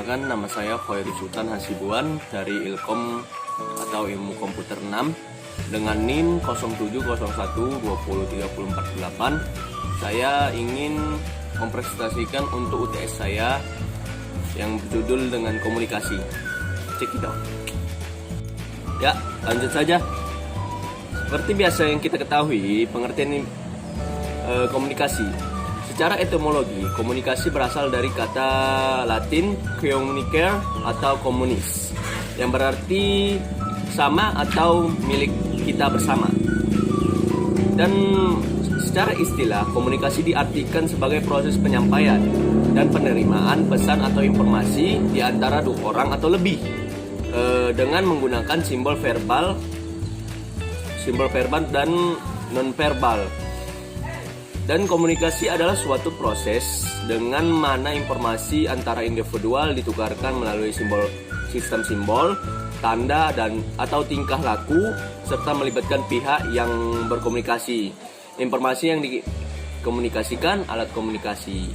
Perkenalkan, nama saya Khoiri Sultan Hasibuan dari Ilkom atau Ilmu Komputer 6 dengan NIM 0701203048. Saya ingin mempresentasikan untuk UTS saya yang berjudul dengan komunikasi. Check it out. Ya, lanjut saja. Seperti biasa yang kita ketahui, pengertian komunikasi. Secara etimologi, komunikasi berasal dari kata Latin communicare atau komunis, yang berarti sama atau milik kita bersama. Dan secara istilah, komunikasi diartikan sebagai proses penyampaian dan penerimaan pesan atau informasi di antara dua orang atau lebih dengan menggunakan simbol verbal dan non-verbal. Dan komunikasi adalah suatu proses dengan mana informasi antara individual ditukarkan melalui sistem simbol, tanda dan atau tingkah laku serta melibatkan pihak yang berkomunikasi. Informasi yang dikomunikasikan alat komunikasi.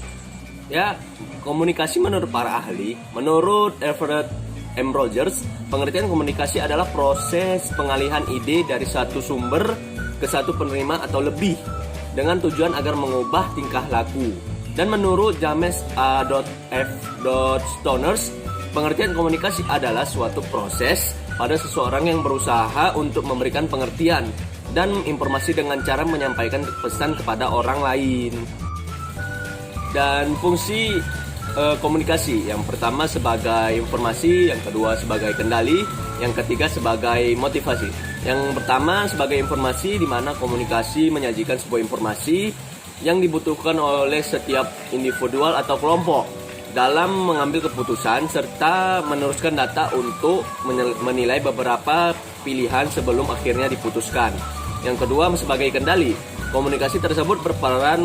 Ya, komunikasi menurut para ahli, menurut Everett M. Rogers, pengertian komunikasi adalah proses pengalihan ide dari satu sumber ke satu penerima atau lebih, dengan tujuan agar mengubah tingkah laku. Dan menurut James A.F. Stoners, pengertian komunikasi adalah suatu proses pada seseorang yang berusaha untuk memberikan pengertian dan informasi dengan cara menyampaikan pesan kepada orang lain. Dan fungsi komunikasi, yang pertama sebagai informasi, yang kedua sebagai kendali, yang ketiga sebagai motivasi. Yang pertama sebagai informasi, di mana komunikasi menyajikan sebuah informasi yang dibutuhkan oleh setiap individual atau kelompok dalam mengambil keputusan serta meneruskan data untuk menilai beberapa pilihan sebelum akhirnya diputuskan. Yang kedua sebagai kendali. Komunikasi tersebut berperan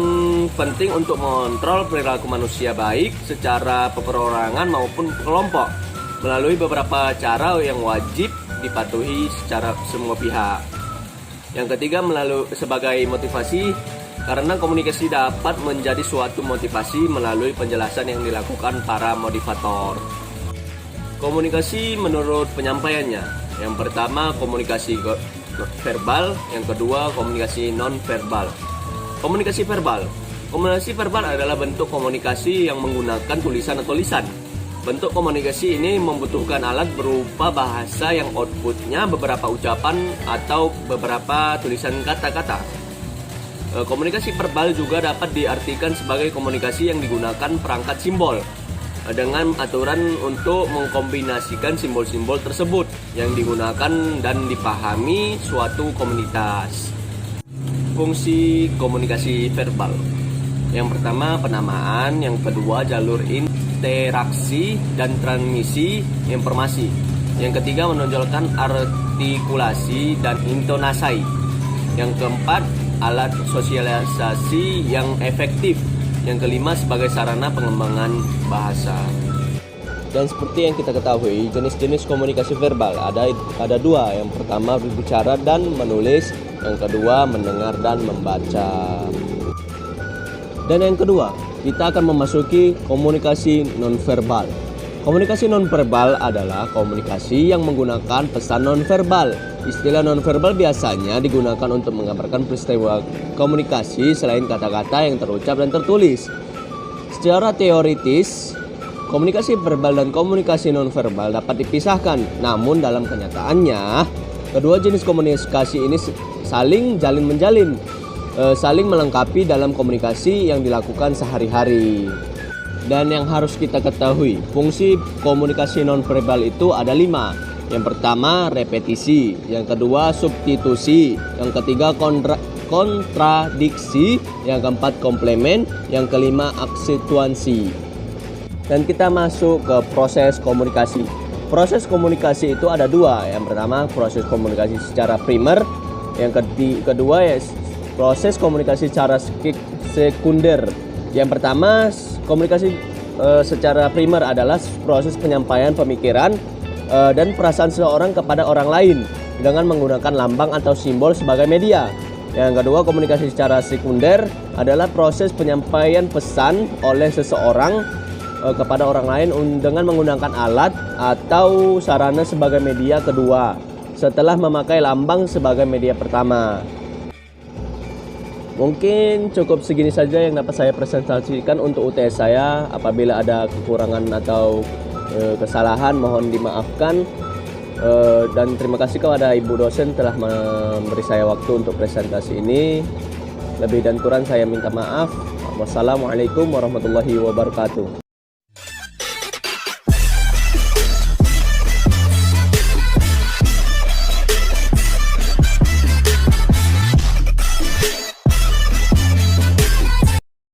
penting untuk mengontrol perilaku manusia baik secara perorangan maupun kelompok melalui beberapa cara yang wajib dipatuhi secara semua pihak. Yang ketiga sebagai motivasi, karena komunikasi dapat menjadi suatu motivasi melalui penjelasan yang dilakukan para motivator. Komunikasi menurut penyampaiannya, yang pertama komunikasi verbal, yang kedua komunikasi non-verbal. Komunikasi verbal adalah bentuk komunikasi yang menggunakan tulisan atau lisan. Bentuk komunikasi ini membutuhkan alat berupa bahasa yang outputnya beberapa ucapan atau beberapa tulisan kata-kata. Komunikasi verbal juga dapat diartikan sebagai komunikasi yang digunakan perangkat simbol dengan aturan untuk mengkombinasikan simbol-simbol tersebut yang digunakan dan dipahami suatu komunitas. Fungsi komunikasi verbal. Yang pertama penamaan, yang kedua jalur interaksi dan transmisi informasi. Yang ketiga menonjolkan artikulasi dan intonasi. Yang keempat alat sosialisasi yang efektif. Yang kelima sebagai sarana pengembangan bahasa. Dan seperti yang kita ketahui, jenis-jenis komunikasi verbal ada dua. Yang pertama berbicara dan menulis, yang kedua mendengar dan membaca. Dan yang kedua, kita akan memasuki komunikasi nonverbal. Komunikasi nonverbal adalah komunikasi yang menggunakan pesan nonverbal. Istilah nonverbal biasanya digunakan untuk menggambarkan peristiwa komunikasi selain kata-kata yang terucap dan tertulis. Secara teoritis, komunikasi verbal dan komunikasi nonverbal dapat dipisahkan. Namun dalam kenyataannya, kedua jenis komunikasi ini saling melengkapi dalam komunikasi yang dilakukan sehari-hari. Dan yang harus kita ketahui, fungsi komunikasi nonverbal itu ada 5. Yang pertama repetisi, yang kedua substitusi, yang ketiga kontradiksi, yang keempat komplement, yang kelima aksentuasi. Dan kita masuk ke proses komunikasi. Proses komunikasi itu ada 2. Yang pertama proses komunikasi secara primer, yang kedua proses komunikasi secara sekunder. Yang pertama, komunikasi secara primer adalah proses penyampaian pemikiran dan perasaan seseorang kepada orang lain dengan menggunakan lambang atau simbol sebagai media. Yang kedua, komunikasi secara sekunder adalah proses penyampaian pesan oleh seseorang kepada orang lain dengan menggunakan alat atau sarana sebagai media kedua setelah memakai lambang sebagai media pertama. Mungkin cukup segini saja yang dapat saya presentasikan untuk UTS saya. Apabila ada kekurangan atau kesalahan mohon dimaafkan. Dan terima kasih kepada Ibu dosen telah memberi saya waktu untuk presentasi ini. Lebih dan kurang saya minta maaf. Wassalamualaikum warahmatullahi wabarakatuh.